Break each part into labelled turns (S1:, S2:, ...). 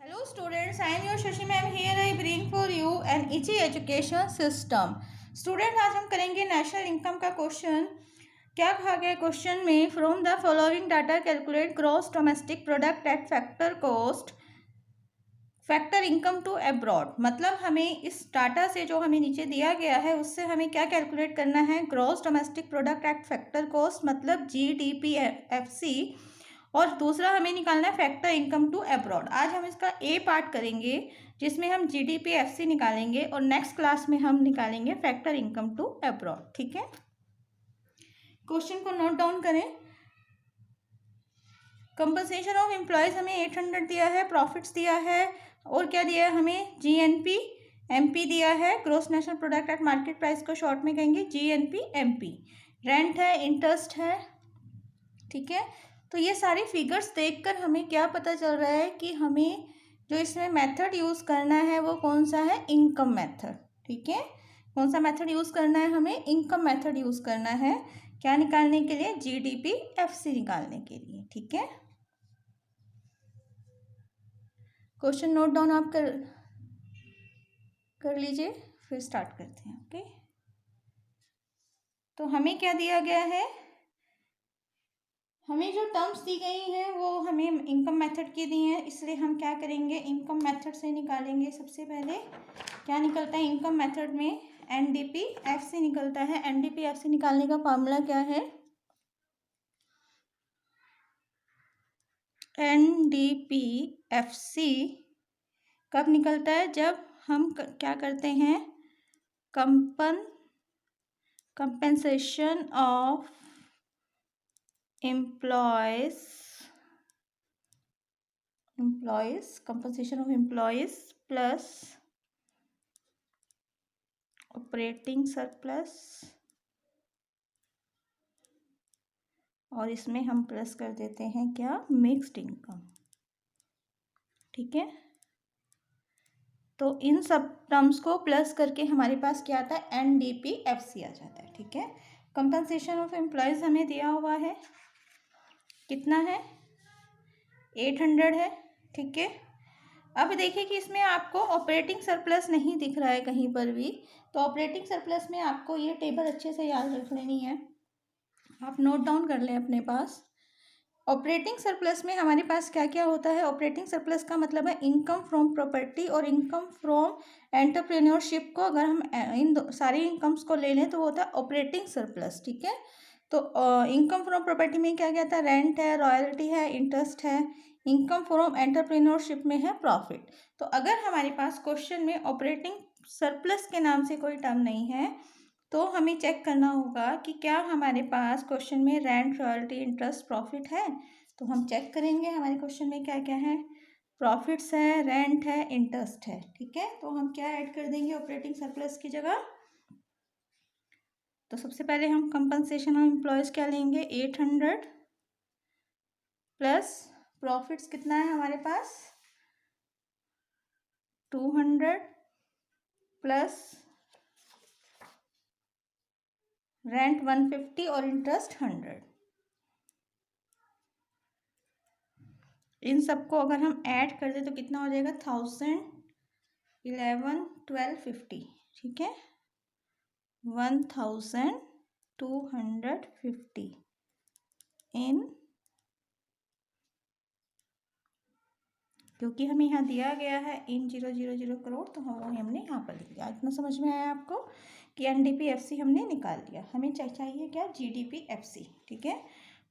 S1: Hello students, I am your Shashi ma'am. Here I bring for you an easy education system. Student आज हम करेंगे national income का question. क्या कहा गया क्वेश्चन में? From the following data calculate gross domestic product at factor cost factor income to abroad. मतलब हमें इस डाटा से जो हमें नीचे दिया गया है उससे हमें क्या कैलकुलेट करना है? Gross domestic product at factor cost मतलब GDPFC, और दूसरा हमें निकालना है फैक्टर इनकम टू अब्रॉड। आज हम इसका ए पार्ट करेंगे जिसमें हम GDPFC निकालेंगे और नेक्स्ट क्लास में हम निकालेंगे फैक्टर इनकम टू अब्रॉड। ठीक है, क्वेश्चन को नोट डाउन करें। कंपनसेशन ऑफ एम्प्लॉयज़ हमें 800 दिया है, प्रॉफिट्स दिया है, और क्या दिया है हमें? GNP दिया है, gross national product at market price को शॉर्ट में कहेंगे GNP। रेंट है, इंटरेस्ट है। ठीक है, तो ये सारी फिगर्स देखकर हमें क्या पता चल रहा है कि हमें जो इसमें मेथड यूज़ करना है वो कौन सा है? Income method. ठीक है, कौन सा मेथड यूज़ करना है? हमें इनकम मेथड यूज़ करना है। क्या निकालने के लिए? GDPFC निकालने के लिए। ठीक है, क्वेश्चन नोट डाउन आप कर लीजिए, फिर स्टार्ट करते हैं। ओके, तो हमें क्या दिया गया है? हमें जो टर्म्स दी गई हैं वो हमें इनकम मेथड की दी हैं, इसलिए हम क्या करेंगे? इनकम मेथड से निकालेंगे। सबसे पहले क्या निकलता है इनकम मेथड में? NDPFC निकलता है। NDPFC निकालने का फॉर्मूला क्या है? NDPFC कब निकलता है? जब हम क्या करते हैं? Compensation of employees compensation of employees plus operating surplus, और इसमें हम प्लस कर देते हैं क्या? Mixed income. ठीक है, तो इन सब टर्म्स को प्लस करके हमारे पास क्या आता है? NDPFC आ जाता है। ठीक है, कंपनसेशन ऑफ एम्प्लॉयज़ हमें दिया हुआ है, कितना है? 800 है। ठीक है, अब देखिए कि इसमें आपको ऑपरेटिंग सरप्लस नहीं दिख रहा है कहीं पर भी, तो ऑपरेटिंग सरप्लस में आपको ये टेबल अच्छे से याद रख लेनी है, आप नोट डाउन कर लें अपने पास। ऑपरेटिंग सरप्लस में हमारे पास क्या क्या होता है? ऑपरेटिंग सरप्लस का मतलब है इनकम फ्रॉम प्रॉपर्टी और इनकम फ्रॉम एंटरप्रेन्योरशिप को अगर हम इन सारी इनकम्स को ले लें तो वो होता है ऑपरेटिंग सरप्लस। ठीक है, तो इनकम फ्रॉम प्रॉपर्टी में क्या क्या था? रेंट है, रॉयल्टी है, इंटरेस्ट है। इनकम फ्रॉम एंटरप्रेन्योरशिप में है प्रॉफिट। तो अगर हमारे पास क्वेश्चन में ऑपरेटिंग सरप्लस के नाम से कोई टर्म नहीं है तो हमें चेक करना होगा कि क्या हमारे पास क्वेश्चन में रेंट, रॉयल्टी, इंटरेस्ट, प्रॉफिट है। तो हम चेक करेंगे हमारे क्वेश्चन में क्या क्या है। प्रॉफिट्स है, रेंट है, इंटरेस्ट है। ठीक है, तो हम क्या ऐड कर देंगे ऑपरेटिंग सरप्लस की जगह? तो सबसे पहले हम कंपनसेशन ऑफ एम्प्लॉयज़ क्या लेंगे? 800 प्लस प्रॉफिट्स कितना है हमारे पास? 200 प्लस रेंट 150 और इंटरेस्ट 100। इन सबको अगर हम ऐड कर दें तो कितना हो जाएगा? 1000, 11, 12, 50। ठीक है, 1250 इन, क्योंकि हमें यहाँ दिया गया है इन 000 करोड़, तो हमने यहाँ पर लिख दिया। इतना समझ में आया आपको कि NDPFC हमने निकाल लिया। हमें चाहिए क्या? GDPFC। ठीक है,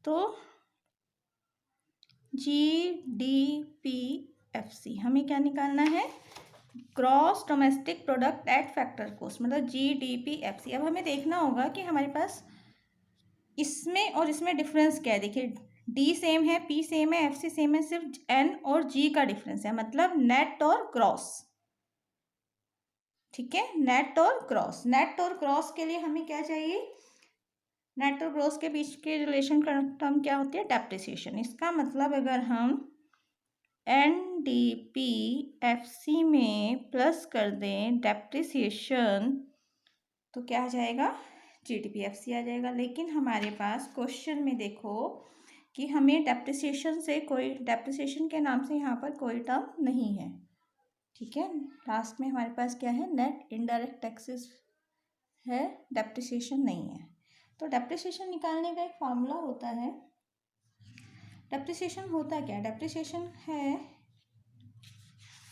S1: तो GDPFC हमें क्या निकालना है? Gross domestic product at factor cost मतलब GDPFC। अब हमें देखना होगा कि हमारे पास इसमें और इसमें डिफरेंस क्या है। देखिए, D सेम है, P सेम है, FC सेम है, सिर्फ N और G का डिफरेंस है, मतलब नेट और ग्रॉस। ठीक है, नेट और ग्रॉस। नेट और ग्रॉस के लिए हमें क्या चाहिए? नेट और ग्रॉस के बीच के रिलेशन का टर्म क्या होती है? डेप्रिसिएशन। इसका मतलब अगर हम NDPFC में प्लस कर दें डेप्रिसिएशन तो क्या आ जाएगा? GDPFC आ जाएगा। लेकिन हमारे पास क्वेश्चन में देखो कि हमें डेप्रिसिएशन से कोई, डेप्रिसिएशन के नाम से यहाँ पर कोई टर्म नहीं है, ठीक है। लास्ट में हमारे पास क्या है, नेट इनडायरेक्ट टैक्सेस है, डेप्रिसिएशन नहीं है। तो डेप्रिसिएशन निकालने का एक फार्मूला होता है। डेप्रिसिएशन होता क्या है, डेप्रिसिएशन है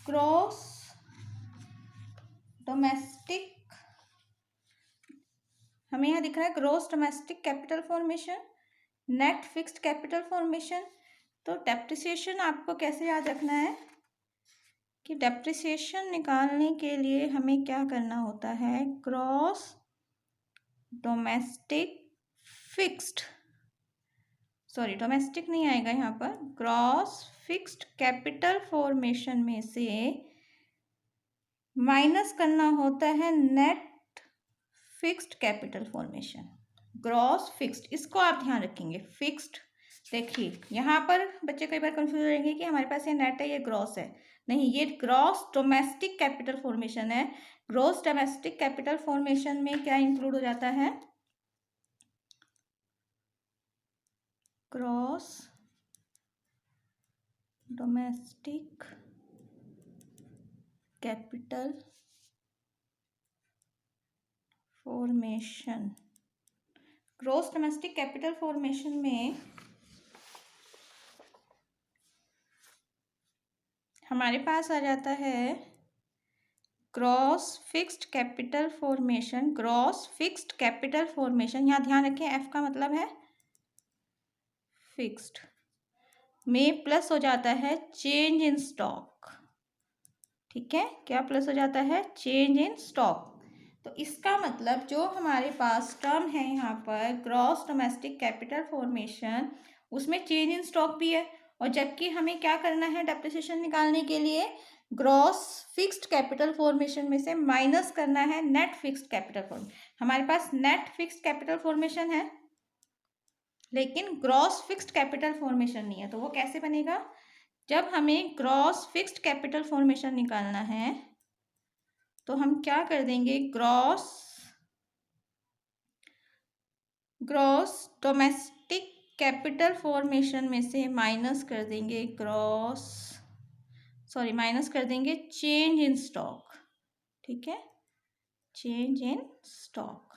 S1: ग्रॉस डोमेस्टिक, हमें यहाँ दिख रहा है gross domestic capital formation, net fixed capital formation. तो डेप्रिसिएशन आपको कैसे याद रखना है कि डेप्रिसिएशन निकालने के लिए हमें क्या करना होता है, gross domestic fixed, sorry domestic नहीं आएगा यहाँ पर, ग्रॉस फिक्स्ड कैपिटल फॉर्मेशन में से माइनस करना होता है net fixed capital formation. Gross fixed, इसको आप ध्यान रखेंगे, फिक्स्ड। देखिए यहाँ पर बच्चे कई बार कंफ्यूज हो जाएंगे कि हमारे पास ये नेट है, ये ग्रॉस है, नहीं, ये ग्रॉस डोमेस्टिक कैपिटल फॉर्मेशन है। ग्रॉस डोमेस्टिक कैपिटल फॉर्मेशन में क्या इंक्लूड हो जाता है, gross domestic capital formation. Gross domestic capital formation में हमारे पास आ जाता है gross fixed capital formation. Gross fixed capital formation, यहाँ ध्यान रखें एफ का मतलब है फिक्स्ड, में प्लस हो जाता है चेंज इन स्टॉक, ठीक है। क्या प्लस हो जाता है, चेंज इन स्टॉक। तो इसका मतलब जो हमारे पास टर्म है यहाँ पर ग्रॉस डोमेस्टिक कैपिटल फॉर्मेशन, उसमें चेंज इन स्टॉक भी है, और जबकि हमें क्या करना है डेप्रिसिएशन निकालने के लिए, ग्रॉस फिक्स्ड कैपिटल फॉर्मेशन में से माइनस करना है नेट फिक्स्ड कैपिटल फॉर्मेशन। हमारे पास नेट फिक्स्ड कैपिटल फॉर्मेशन है लेकिन ग्रॉस फिक्स्ड कैपिटल फॉर्मेशन नहीं है। तो वो कैसे बनेगा, जब हमें ग्रॉस फिक्स्ड कैपिटल फॉर्मेशन निकालना है तो हम क्या कर देंगे, ग्रॉस डोमेस्टिक कैपिटल फॉर्मेशन में से माइनस कर देंगे माइनस कर देंगे चेंज इन स्टॉक, ठीक है, change in stock.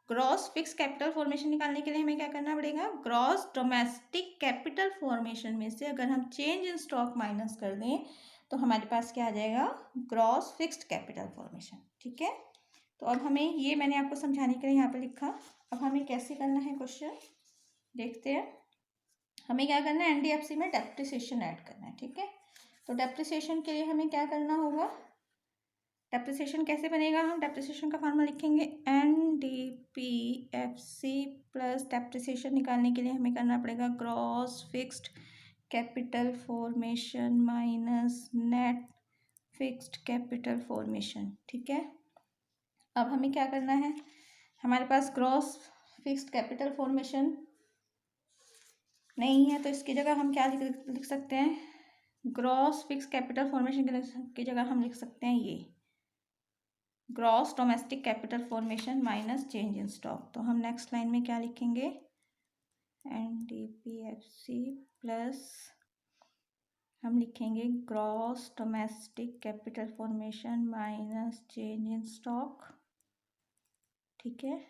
S1: Gross fix capital formation निकालने के लिए हमें क्या करना पड़ेगा, ग्रॉस डोमेस्टिक कैपिटल फॉर्मेशन में से अगर हम चेंज इन स्टॉक माइनस कर दें तो हमारे पास क्या आ जाएगा, ग्रॉस फिक्स्ड कैपिटल फॉर्मेशन, ठीक है। तो अब हमें ये मैंने आपको समझाने के लिए यहाँ पर लिखा। अब हमें कैसे करना है क्वेश्चन देखते हैं। हमें क्या करना है, एनडीएफसी में डेप्रिसिएशन ऐड करना है, ठीक है। तो डेप्रिसिएशन के लिए हमें क्या करना होगा, डेप्रिसिएशन कैसे बनेगा, हम डेप्रिसिएशन का फार्मूला लिखेंगे एनडीपीएफसी प्लस डेप्रिसिएशन निकालने के लिए हमें करना पड़ेगा gross fixed capital formation minus net fixed capital formation, ठीक है। अब हमें क्या करना है, हमारे पास ग्रॉस फिक्स्ड कैपिटल फॉर्मेशन नहीं है तो इसकी जगह हम क्या लिख सकते हैं, ग्रॉस फिक्स कैपिटल फॉर्मेशन की जगह हम लिख सकते हैं ये gross domestic capital formation minus change in stock. तो हम नेक्स्ट लाइन में क्या लिखेंगे, एनडीपीएफसी प्लस हम लिखेंगे gross domestic capital formation minus change in stock, ठीक है।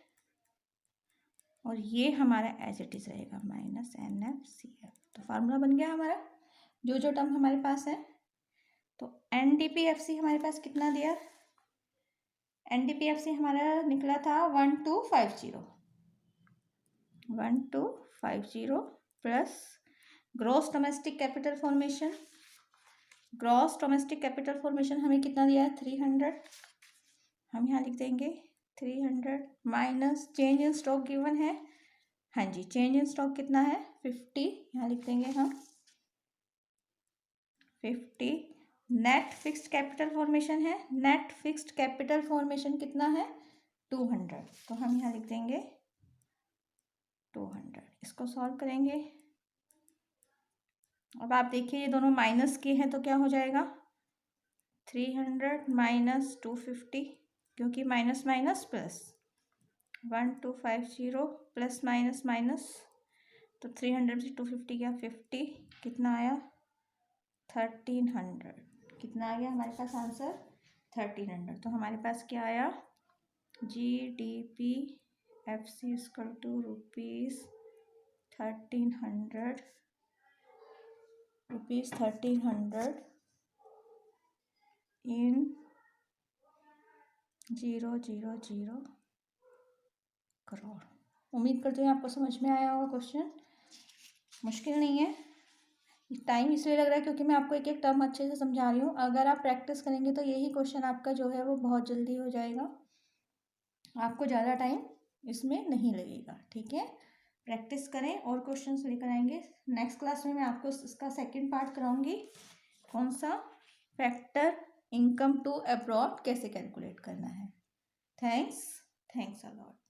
S1: और ये हमारा एज इट इज रहेगा माइनस NFCF। तो फार्मूला बन गया हमारा, जो जो टर्म हमारे पास है। तो NDPFC हमारे पास कितना दिया, NDPFC हमारा निकला था 1250 plus gross domestic capital formation, gross domestic capital formation हमें कितना दिया है 300, हम यहाँ लिख देंगे 300 minus change in stock given है, हाँ जी चेंज इन स्टॉक कितना है 50, यहाँ लिख देंगे हम 50। नेट फिक्स्ड कैपिटल फॉर्मेशन है, नेट फिक्स्ड कैपिटल फॉर्मेशन कितना है 200, तो हम यहाँ लिख देंगे 200। इसको सॉल्व करेंगे, अब आप देखिए ये दोनों माइनस के हैं तो क्या हो जाएगा 300 माइनस 250, क्योंकि minus minus plus 1250 plus minus minus तो 300 से 250 गया 50, कितना आया 1300। कितना आ गया हमारे पास आंसर 1300। तो हमारे पास क्या आया GDP FC इक्वल टू ₹1300 इन 000 करोड़। उम्मीद करती हूँ आपको समझ में आया होगा। क्वेश्चन मुश्किल नहीं है। टाइम इसलिए लग रहा है क्योंकि मैं आपको एक एक टर्म अच्छे से समझा रही हूँ। अगर आप प्रैक्टिस करेंगे तो यही क्वेश्चन आपका जो है वो बहुत जल्दी हो जाएगा, आपको ज़्यादा टाइम इसमें नहीं लगेगा। ठीक है, प्रैक्टिस करें और क्वेश्चंस लेकर आएंगे। नेक्स्ट क्लास में मैं आपको इसका सेकंड पार्ट कराऊंगी, कौन सा, फैक्टर इनकम टू अब्रॉड कैसे कैलकुलेट करना है। Thanks a lot.